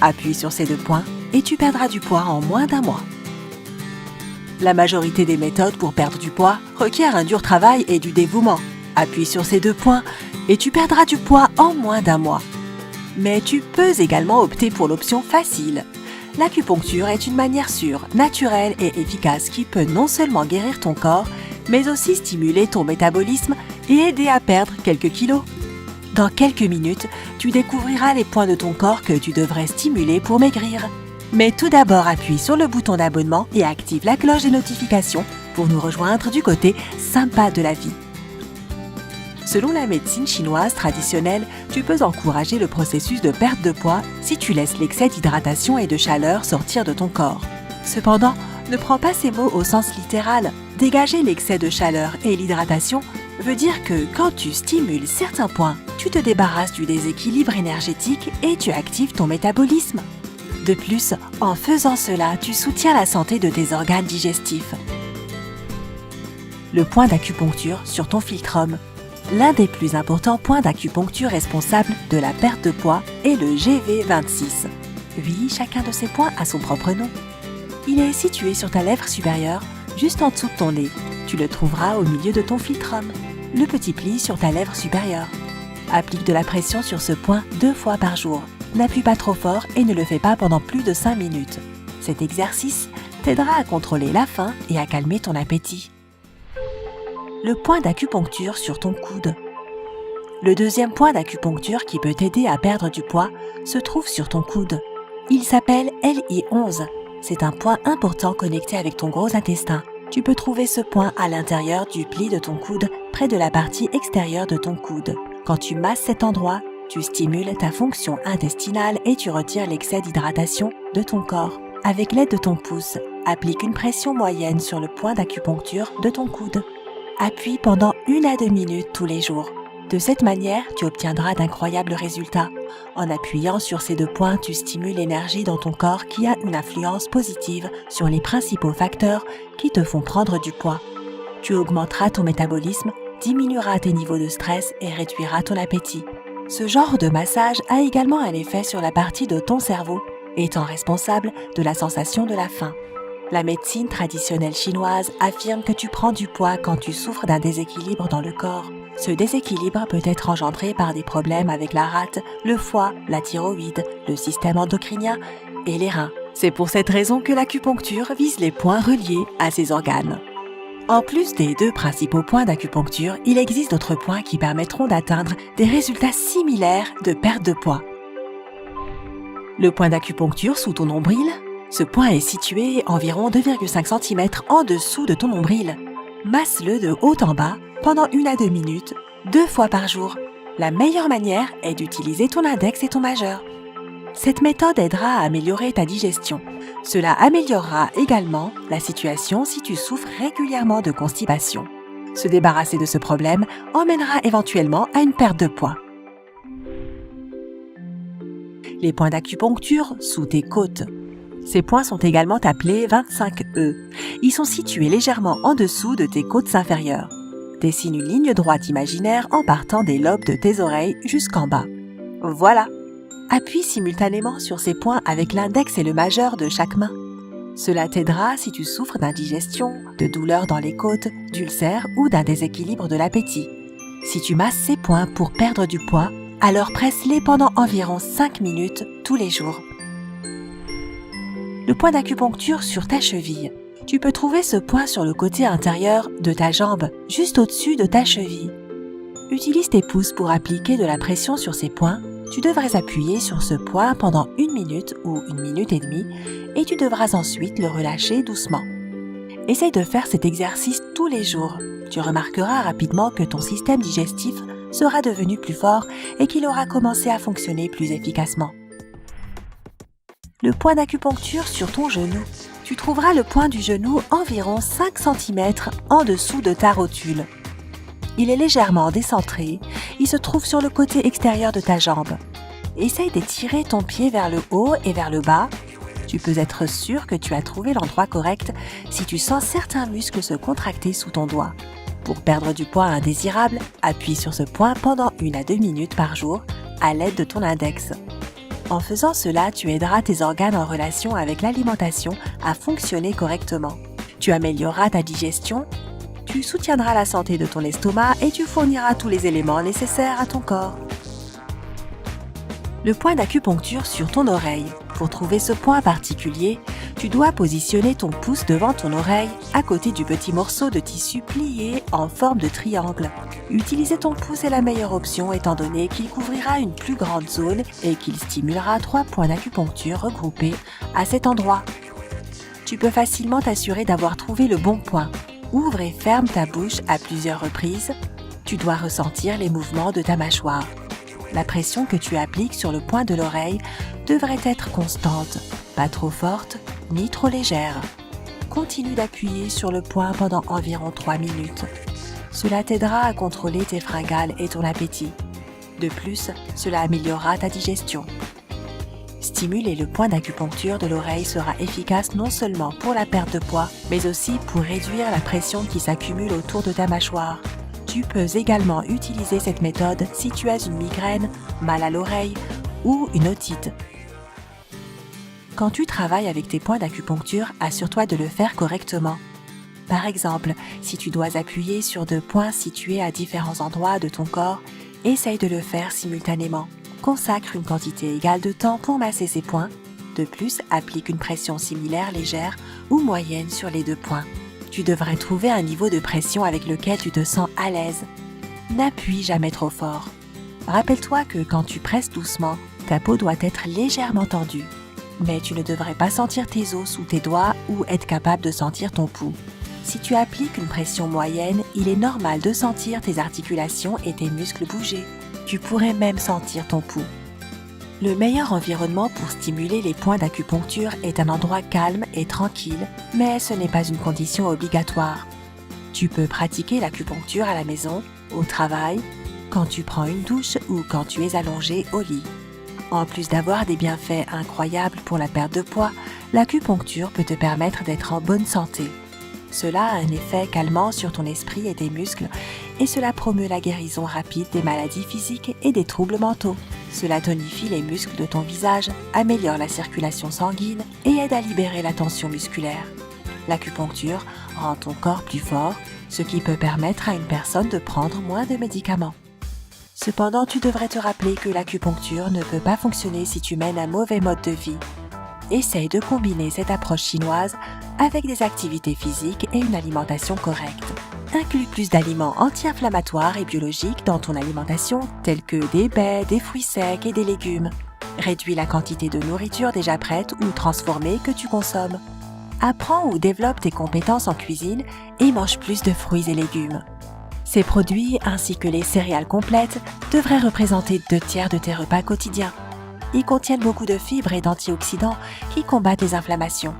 Appuie sur ces 2 points et tu perdras du poids en moins d'1 mois. La majorité des méthodes pour perdre du poids requièrent un dur travail et du dévouement. Appuie sur ces 2 points et tu perdras du poids en moins d'1 mois. Mais tu peux également opter pour l'option facile. L'acupuncture est une manière sûre, naturelle et efficace qui peut non seulement guérir ton corps, mais aussi stimuler ton métabolisme et aider à perdre quelques kilos. Dans quelques minutes, tu découvriras les points de ton corps que tu devrais stimuler pour maigrir. Mais tout d'abord, appuie sur le bouton d'abonnement et active la cloche des notifications pour nous rejoindre du côté sympa de la vie. Selon la médecine chinoise traditionnelle, tu peux encourager le processus de perte de poids si tu laisses l'excès d'hydratation et de chaleur sortir de ton corps. Cependant, ne prends pas ces mots au sens littéral. Dégager l'excès de chaleur et l'hydratation veut dire que quand tu stimules certains points, tu te débarrasses du déséquilibre énergétique et tu actives ton métabolisme. De plus, en faisant cela, tu soutiens la santé de tes organes digestifs. Le point d'acupuncture sur ton philtrum. L'un des plus importants points d'acupuncture responsables de la perte de poids est le GV26. Oui, chacun de ces points a son propre nom. Il est situé sur ta lèvre supérieure, juste en dessous de ton nez. Tu le trouveras au milieu de ton philtrum, le petit pli sur ta lèvre supérieure. Applique de la pression sur ce point 2 fois par jour. N'appuie pas trop fort et ne le fais pas pendant plus de 5 minutes. Cet exercice t'aidera à contrôler la faim et à calmer ton appétit. Le point d'acupuncture sur ton coude. Le deuxième point d'acupuncture qui peut t'aider à perdre du poids se trouve sur ton coude. Il s'appelle LI11. C'est un point important connecté avec ton gros intestin. Tu peux trouver ce point à l'intérieur du pli de ton coude, près de la partie extérieure de ton coude. Quand tu masses cet endroit, tu stimules ta fonction intestinale et tu retires l'excès d'hydratation de ton corps. Avec l'aide de ton pouce, applique une pression moyenne sur le point d'acupuncture de ton coude. Appuie pendant 1 à 2 minutes tous les jours. De cette manière, tu obtiendras d'incroyables résultats. En appuyant sur ces 2 points, tu stimules l'énergie dans ton corps qui a une influence positive sur les principaux facteurs qui te font prendre du poids. Tu augmenteras ton métabolisme, diminueras tes niveaux de stress et réduiras ton appétit. Ce genre de massage a également un effet sur la partie de ton cerveau, étant responsable de la sensation de la faim. La médecine traditionnelle chinoise affirme que tu prends du poids quand tu souffres d'un déséquilibre dans le corps. Ce déséquilibre peut être engendré par des problèmes avec la rate, le foie, la thyroïde, le système endocrinien et les reins. C'est pour cette raison que l'acupuncture vise les points reliés à ces organes. En plus des 2 principaux points d'acupuncture, il existe d'autres points qui permettront d'atteindre des résultats similaires de perte de poids. Le point d'acupuncture sous ton nombril. Ce point est situé environ 2,5 cm en dessous de ton nombril. Masse-le de haut en bas pendant 1 à 2 minutes, 2 fois par jour. La meilleure manière est d'utiliser ton index et ton majeur. Cette méthode aidera à améliorer ta digestion. Cela améliorera également la situation si tu souffres régulièrement de constipation. Se débarrasser de ce problème emmènera éventuellement à une perte de poids. Les points d'acupuncture sous tes côtes. Ces points sont également appelés 25E. Ils sont situés légèrement en dessous de tes côtes inférieures. Dessine une ligne droite imaginaire en partant des lobes de tes oreilles jusqu'en bas. Voilà! Appuie simultanément sur ces points avec l'index et le majeur de chaque main. Cela t'aidera si tu souffres d'indigestion, de douleurs dans les côtes, d'ulcères ou d'un déséquilibre de l'appétit. Si tu masses ces points pour perdre du poids, alors presse-les pendant environ 5 minutes tous les jours. Le point d'acupuncture sur ta cheville. Tu peux trouver ce point sur le côté intérieur de ta jambe, juste au-dessus de ta cheville. Utilise tes pouces pour appliquer de la pression sur ces points. Tu devrais appuyer sur ce point pendant 1 minute ou 1 minute et demie et tu devras ensuite le relâcher doucement. Essaye de faire cet exercice tous les jours. Tu remarqueras rapidement que ton système digestif sera devenu plus fort et qu'il aura commencé à fonctionner plus efficacement. Le point d'acupuncture sur ton genou. Tu trouveras le point du genou environ 5 cm en dessous de ta rotule. Il est légèrement décentré, il se trouve sur le côté extérieur de ta jambe. Essaye d'étirer ton pied vers le haut et vers le bas. Tu peux être sûr que tu as trouvé l'endroit correct si tu sens certains muscles se contracter sous ton doigt. Pour perdre du poids indésirable, appuie sur ce point pendant 1 à 2 minutes par jour à l'aide de ton index. En faisant cela, tu aideras tes organes en relation avec l'alimentation à fonctionner correctement. Tu amélioreras ta digestion, tu soutiendras la santé de ton estomac et tu fourniras tous les éléments nécessaires à ton corps. Le point d'acupuncture sur ton oreille. Pour trouver ce point particulier, tu dois positionner ton pouce devant ton oreille, à côté du petit morceau de tissu plié en forme de triangle. Utiliser ton pouce est la meilleure option étant donné qu'il couvrira une plus grande zone et qu'il stimulera 3 points d'acupuncture regroupés à cet endroit. Tu peux facilement t'assurer d'avoir trouvé le bon point. Ouvre et ferme ta bouche à plusieurs reprises. Tu dois ressentir les mouvements de ta mâchoire. La pression que tu appliques sur le point de l'oreille devrait être constante, pas trop forte ni trop légère. Continue d'appuyer sur le point pendant environ 3 minutes. Cela t'aidera à contrôler tes fringales et ton appétit. De plus, cela améliorera ta digestion. Stimuler le point d'acupuncture de l'oreille sera efficace non seulement pour la perte de poids, mais aussi pour réduire la pression qui s'accumule autour de ta mâchoire. Tu peux également utiliser cette méthode si tu as une migraine, mal à l'oreille ou une otite. Quand tu travailles avec tes points d'acupuncture, assure-toi de le faire correctement. Par exemple, si tu dois appuyer sur 2 points situés à différents endroits de ton corps, essaye de le faire simultanément. Consacre une quantité égale de temps pour masser ces points. De plus, applique une pression similaire, légère ou moyenne sur les 2 points. Tu devrais trouver un niveau de pression avec lequel tu te sens à l'aise. N'appuie jamais trop fort. Rappelle-toi que quand tu presses doucement, ta peau doit être légèrement tendue. Mais tu ne devrais pas sentir tes os sous tes doigts ou être capable de sentir ton pouls. Si tu appliques une pression moyenne, il est normal de sentir tes articulations et tes muscles bouger. Tu pourrais même sentir ton pouls. Le meilleur environnement pour stimuler les points d'acupuncture est un endroit calme et tranquille, mais ce n'est pas une condition obligatoire. Tu peux pratiquer l'acupuncture à la maison, au travail, quand tu prends une douche ou quand tu es allongé au lit. En plus d'avoir des bienfaits incroyables pour la perte de poids, l'acupuncture peut te permettre d'être en bonne santé. Cela a un effet calmant sur ton esprit et tes muscles et cela promeut la guérison rapide des maladies physiques et des troubles mentaux. Cela tonifie les muscles de ton visage, améliore la circulation sanguine et aide à libérer la tension musculaire. L'acupuncture rend ton corps plus fort, ce qui peut permettre à une personne de prendre moins de médicaments. Cependant, tu devrais te rappeler que l'acupuncture ne peut pas fonctionner si tu mènes un mauvais mode de vie. Essaye de combiner cette approche chinoise avec des activités physiques et une alimentation correcte. Inclus plus d'aliments anti-inflammatoires et biologiques dans ton alimentation, tels que des baies, des fruits secs et des légumes. Réduis la quantité de nourriture déjà prête ou transformée que tu consommes. Apprends ou développe tes compétences en cuisine et mange plus de fruits et légumes. Ces produits, ainsi que les céréales complètes, devraient représenter 2/3 de tes repas quotidiens. Ils contiennent beaucoup de fibres et d'antioxydants qui combattent les inflammations.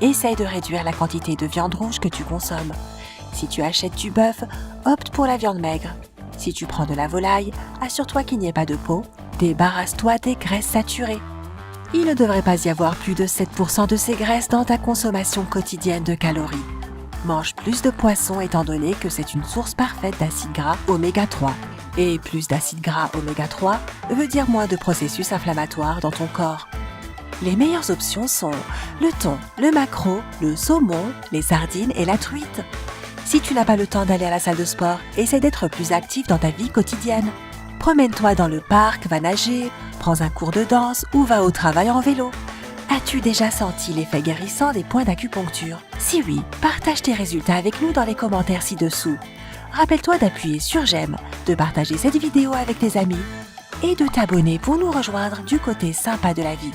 Essaye de réduire la quantité de viande rouge que tu consommes. Si tu achètes du bœuf, opte pour la viande maigre. Si tu prends de la volaille, assure-toi qu'il n'y ait pas de peau. Débarrasse-toi des graisses saturées. Il ne devrait pas y avoir plus de 7% de ces graisses dans ta consommation quotidienne de calories. Mange plus de poisson étant donné que c'est une source parfaite d'acides gras oméga 3. Et plus d'acides gras oméga 3 veut dire moins de processus inflammatoires dans ton corps. Les meilleures options sont le thon, le maquereau, le saumon, les sardines et la truite. Si tu n'as pas le temps d'aller à la salle de sport, essaie d'être plus actif dans ta vie quotidienne. Promène-toi dans le parc, va nager, prends un cours de danse ou va au travail en vélo. As-tu déjà senti l'effet guérissant des points d'acupuncture? Si oui, partage tes résultats avec nous dans les commentaires ci-dessous. Rappelle-toi d'appuyer sur j'aime, de partager cette vidéo avec tes amis et de t'abonner pour nous rejoindre du côté sympa de la vie.